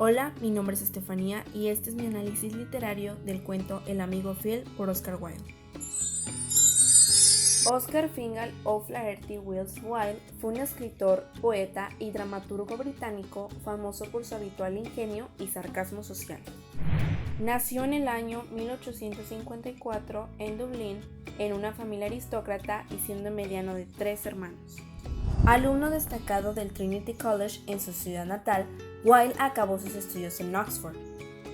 Hola, mi nombre es Estefanía y este es mi análisis literario del cuento El amigo fiel por Oscar Wilde. Oscar Fingal O'Flaherty Wills Wilde fue un escritor, poeta y dramaturgo británico famoso por su habitual ingenio y sarcasmo social. Nació en el año 1854 en Dublín, en una familia aristócrata y siendo mediano de 3 hermanos. Alumno destacado del Trinity College en su ciudad natal, Wilde acabó sus estudios en Oxford.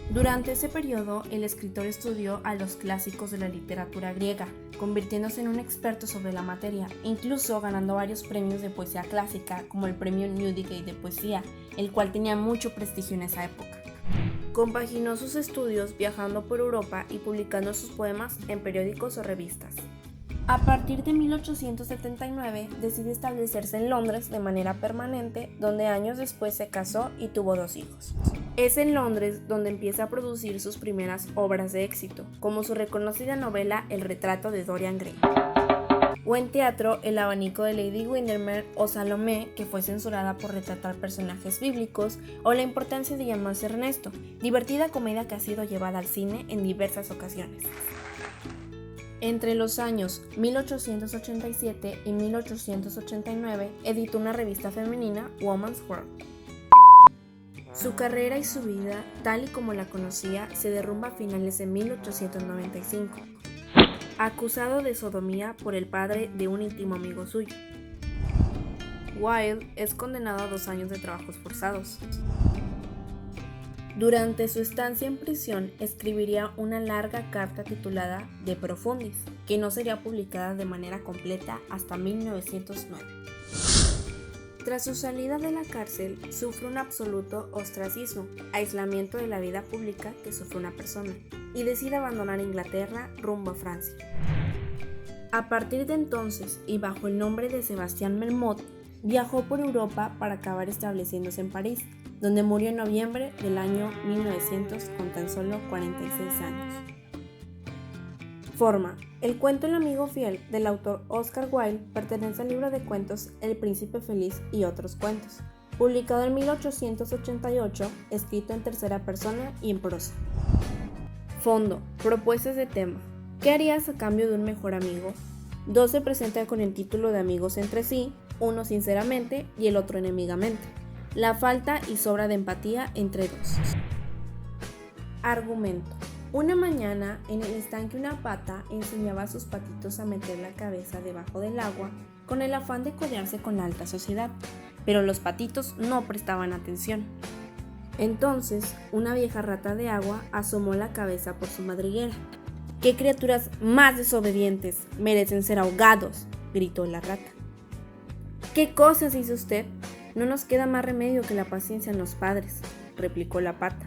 Durante ese periodo, el escritor estudió a los clásicos de la literatura griega, convirtiéndose en un experto sobre la materia, incluso ganando varios premios de poesía clásica, como el premio Newdigate de poesía, el cual tenía mucho prestigio en esa época. Compaginó sus estudios viajando por Europa y publicando sus poemas en periódicos o revistas. A partir de 1879 decide establecerse en Londres de manera permanente, donde años después se casó y tuvo 2 hijos. Es en Londres donde empieza a producir sus primeras obras de éxito, como su reconocida novela El retrato de Dorian Gray, o en teatro El abanico de Lady Windermere o Salomé, que fue censurada por retratar personajes bíblicos, o La importancia de llamarse Ernesto, divertida comedia que ha sido llevada al cine en diversas ocasiones. Entre los años 1887 y 1889 editó una revista femenina, Woman's World. Su carrera y su vida, tal y como la conocía, se derrumba a finales de 1895, acusado de sodomía por el padre de un íntimo amigo suyo. Wilde es condenado a 2 años de trabajos forzados. Durante su estancia en prisión escribiría una larga carta titulada De Profundis, que no sería publicada de manera completa hasta 1909. Tras su salida de la cárcel, sufre un absoluto ostracismo, aislamiento de la vida pública que sufre una persona, y decide abandonar Inglaterra rumbo a Francia. A partir de entonces, y bajo el nombre de Sebastián Melmoth, viajó por Europa para acabar estableciéndose en París, donde murió en noviembre del año 1900 con tan solo 46 años. Forma. El cuento El amigo fiel del autor Oscar Wilde pertenece al libro de cuentos El príncipe feliz y otros cuentos, publicado en 1888, escrito en tercera persona y en prosa. Fondo. Propuestas de tema. ¿Qué harías a cambio de un mejor amigo? 2 se presentan con el título de amigos entre sí, uno sinceramente y el otro enemigamente. La falta y sobra de empatía entre 2. Argumento. Una mañana, en el estanque una pata enseñaba a sus patitos a meter la cabeza debajo del agua con el afán de codearse con la alta sociedad, pero los patitos no prestaban atención. Entonces, una vieja rata de agua asomó la cabeza por su madriguera. ¡Qué criaturas más desobedientes! ¡Merecen ser ahogados!, gritó la rata. ¿Qué cosas hizo usted? No nos queda más remedio que la paciencia en los padres, replicó la pata.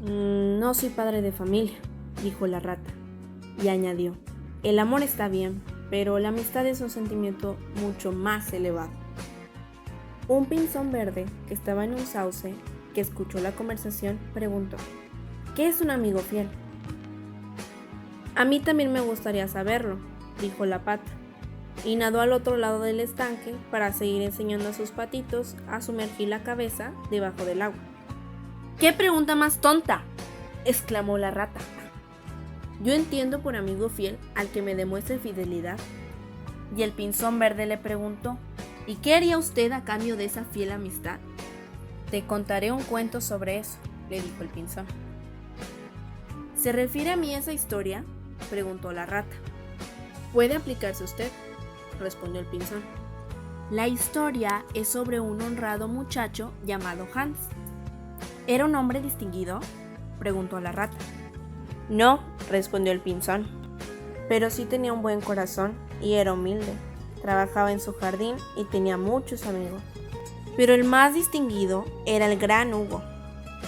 No soy padre de familia, dijo la rata, y añadió, el amor está bien, pero la amistad es un sentimiento mucho más elevado. Un pinzón verde, que estaba en un sauce, que escuchó la conversación, preguntó, ¿qué es un amigo fiel? A mí también me gustaría saberlo, dijo la pata, y nadó al otro lado del estanque para seguir enseñando a sus patitos a sumergir la cabeza debajo del agua. ¡Qué pregunta más tonta!, exclamó la rata. Yo entiendo por amigo fiel al que me demuestre fidelidad. Y el pinzón verde le preguntó, ¿y qué haría usted a cambio de esa fiel amistad? Te contaré un cuento sobre eso, le dijo el pinzón. ¿Se refiere a mí esa historia?, preguntó la rata. Puede aplicarse usted, respondió el pinzón. La historia es sobre un honrado muchacho llamado Hans. ¿Era un hombre distinguido?, preguntó la rata. No, respondió el pinzón, pero sí tenía un buen corazón y era humilde. Trabajaba en su jardín y tenía muchos amigos. Pero el más distinguido era el gran Hugo,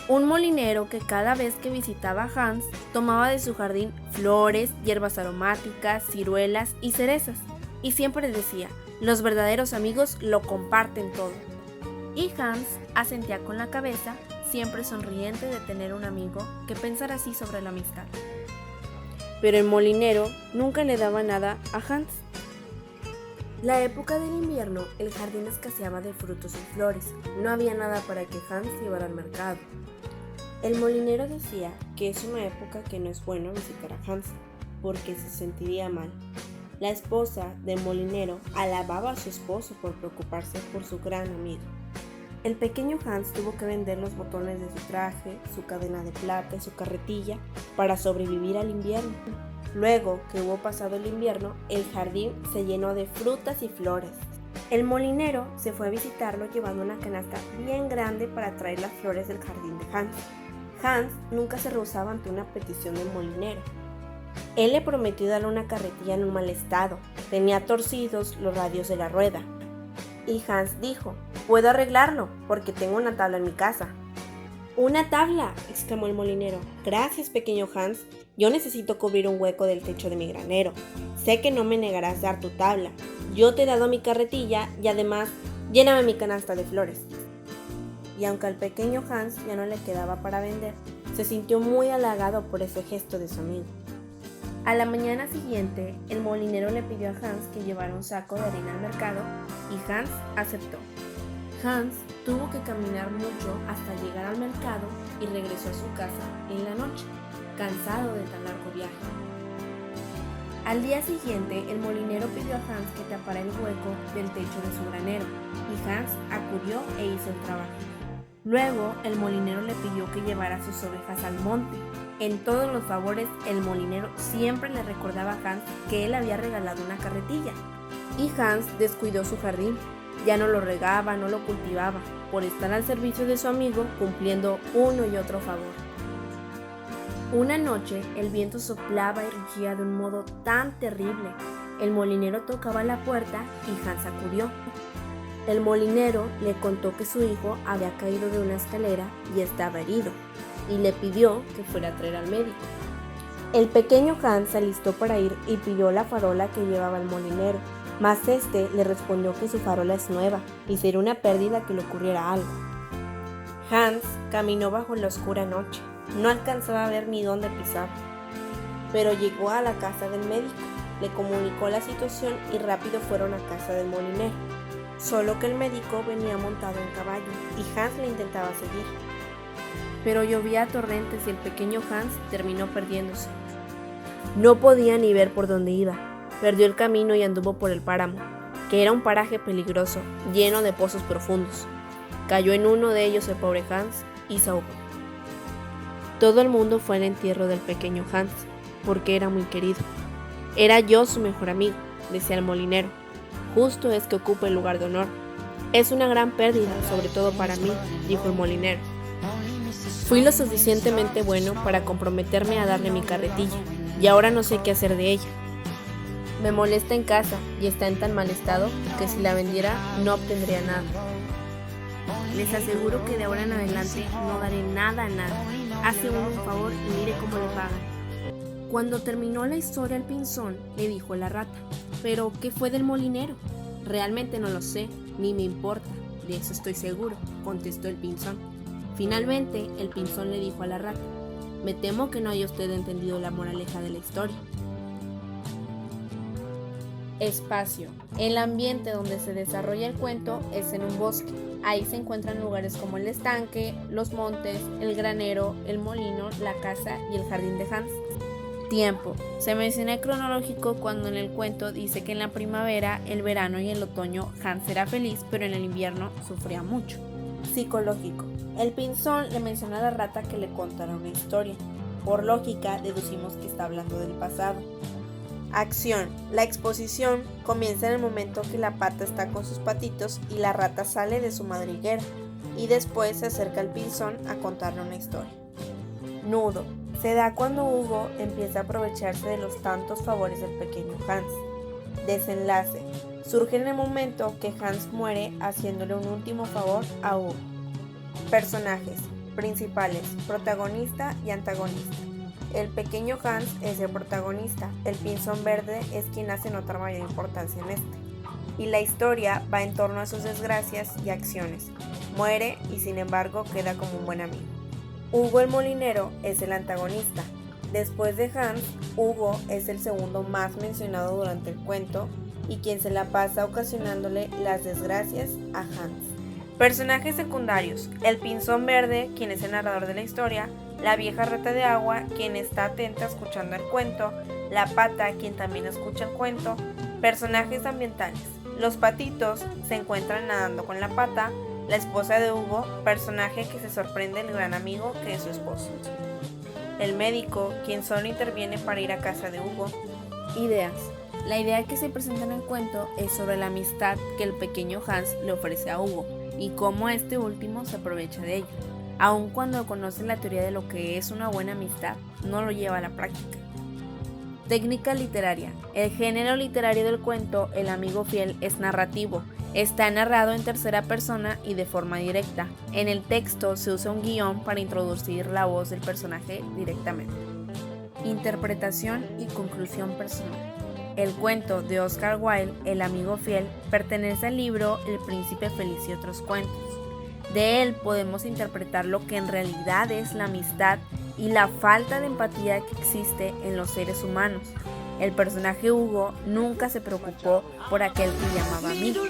un molinero que cada vez que visitaba a Hans tomaba de su jardín flores, hierbas aromáticas, ciruelas y cerezas, y siempre decía, los verdaderos amigos lo comparten todo. Y Hans asentía con la cabeza, siempre sonriente de tener un amigo que pensara así sobre la amistad. Pero el molinero nunca le daba nada a Hans. La época del invierno, el jardín escaseaba de frutos y flores. No había nada para que Hans llevara al mercado. El molinero decía que es una época que no es bueno visitar a Hans, porque se sentiría mal. La esposa del molinero alababa a su esposo por preocuparse por su gran amigo. El pequeño Hans tuvo que vender los botones de su traje, su cadena de plata y su carretilla para sobrevivir al invierno. Luego que hubo pasado el invierno, el jardín se llenó de frutas y flores. El molinero se fue a visitarlo llevando una canasta bien grande para traer las flores del jardín de Hans. Hans nunca se rehusaba ante una petición del molinero. Él le prometió darle una carretilla en un mal estado. Tenía torcidos los radios de la rueda. Y Hans dijo: «Puedo arreglarlo, porque tengo una tabla en mi casa». «¿Una tabla?», exclamó el molinero. «Gracias, pequeño Hans. Yo necesito cubrir un hueco del techo de mi granero. Sé que no me negarás dar tu tabla. Yo te he dado mi carretilla y además, lléname mi canasta de flores». Y aunque al pequeño Hans ya no le quedaba para vender, se sintió muy halagado por ese gesto de su amigo. A la mañana siguiente, el molinero le pidió a Hans que llevara un saco de harina al mercado y Hans aceptó. Hans tuvo que caminar mucho hasta llegar al mercado y regresó a su casa en la noche, cansado de tan largo viaje. Al día siguiente, el molinero pidió a Hans que tapara el hueco del techo de su granero y Hans acudió e hizo el trabajo. Luego, el molinero le pidió que llevara sus ovejas al monte. En todos los favores, el molinero siempre le recordaba a Hans que él había regalado una carretilla. Y Hans descuidó su jardín. Ya no lo regaba, no lo cultivaba, por estar al servicio de su amigo cumpliendo uno y otro favor. Una noche, el viento soplaba y rugía de un modo tan terrible. El molinero tocaba la puerta y Hans acudió. El molinero le contó que su hijo había caído de una escalera y estaba herido, y le pidió que fuera a traer al médico. El pequeño Hans se alistó para ir y pidió la farola que llevaba el molinero, mas este le respondió que su farola es nueva y sería una pérdida que le ocurriera algo. Hans caminó bajo la oscura noche, no alcanzaba a ver ni dónde pisaba, pero llegó a la casa del médico, le comunicó la situación y rápido fueron a casa del molinero. Solo que el médico venía montado en caballo y Hans le intentaba seguir. Pero llovía a torrentes y el pequeño Hans terminó perdiéndose. No podía ni ver por dónde iba. Perdió el camino y anduvo por el páramo, que era un paraje peligroso, lleno de pozos profundos. Cayó en uno de ellos el pobre Hans y se ahogó. Todo el mundo fue al entierro del pequeño Hans, porque era muy querido. «Era yo su mejor amigo», decía el molinero. «Justo es que ocupe el lugar de honor. Es una gran pérdida, sobre todo para mí», dijo el molinero. «Fui lo suficientemente bueno para comprometerme a darle mi carretilla, y ahora no sé qué hacer de ella. Me molesta en casa y está en tan mal estado que si la vendiera no obtendría nada. Les aseguro que de ahora en adelante no daré nada a nadie. Hace uno un favor y mire cómo le pagan». Cuando terminó la historia el pinzón, le dijo la rata: «¿Pero qué fue del molinero?». «Realmente no lo sé, ni me importa, de eso estoy seguro», contestó el pinzón. Finalmente, el pinzón le dijo a la rata: «Me temo que no haya usted entendido la moraleja de la historia». Espacio. El ambiente donde se desarrolla el cuento es en un bosque. Ahí se encuentran lugares como el estanque, los montes, el granero, el molino, la casa y el jardín de Hans. Tiempo. Se menciona el cronológico cuando en el cuento dice que en la primavera, el verano y el otoño Hans era feliz, pero en el invierno sufría mucho. Psicológico. El pinzón le menciona a la rata que le contará una historia. Por lógica, deducimos que está hablando del pasado. Acción. La exposición comienza en el momento que la pata está con sus patitos y la rata sale de su madriguera, y después se acerca al pinzón a contarle una historia. Nudo. Se da cuando Hugo empieza a aprovecharse de los tantos favores del pequeño Hans. Desenlace. Surge en el momento que Hans muere haciéndole un último favor a Hugo. Personajes principales, protagonista y antagonista. El pequeño Hans es el protagonista, el pinzón verde es quien hace notar mayor importancia en este. Y la historia va en torno a sus desgracias y acciones. Muere y sin embargo queda como un buen amigo. Hugo el molinero es el antagonista. Después de Hans, Hugo es el segundo más mencionado durante el cuento y quien se la pasa ocasionándole las desgracias a Hans. Personajes secundarios: el Pinzón Verde, quien es el narrador de la historia, la vieja rata de agua, quien está atenta escuchando el cuento, la pata, quien también escucha el cuento. Personajes ambientales: los patitos se encuentran nadando con la pata, la esposa de Hugo, personaje que se sorprende del gran amigo que es su esposo. El médico, quien solo interviene para ir a casa de Hugo. Ideas: la idea que se presenta en el cuento es sobre la amistad que el pequeño Hans le ofrece a Hugo y cómo este último se aprovecha de ello. Aun cuando conoce la teoría de lo que es una buena amistad, no lo lleva a la práctica. Técnica literaria: el género literario del cuento El amigo fiel es narrativo. Está narrado en tercera persona y de forma directa. En el texto se usa un guión para introducir la voz del personaje directamente. Interpretación y conclusión personal. El cuento de Oscar Wilde, El amigo fiel, pertenece al libro El príncipe feliz y otros cuentos. De él podemos interpretar lo que en realidad es la amistad y la falta de empatía que existe en los seres humanos. El personaje Hugo nunca se preocupó por aquel que llamaba amigo.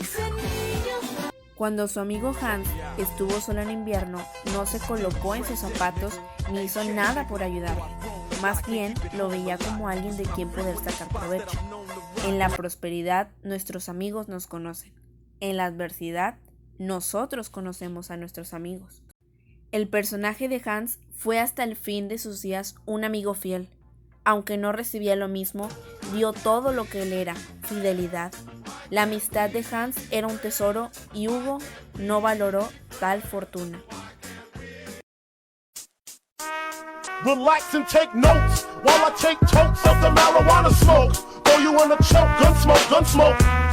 Cuando su amigo Hans estuvo solo en invierno, no se colocó en sus zapatos ni hizo nada por ayudarle. Más bien lo veía como alguien de quien poder sacar provecho. En la prosperidad, nuestros amigos nos conocen. En la adversidad, nosotros conocemos a nuestros amigos. El personaje de Hans fue hasta el fin de sus días un amigo fiel. Aunque no recibía lo mismo, dio todo lo que él era: fidelidad. La amistad de Hans era un tesoro y Hugo no valoró tal fortuna. Relax and take notes while I take totes of the marijuana smoke. Throw you in a choke, gun smoke, gun smoke.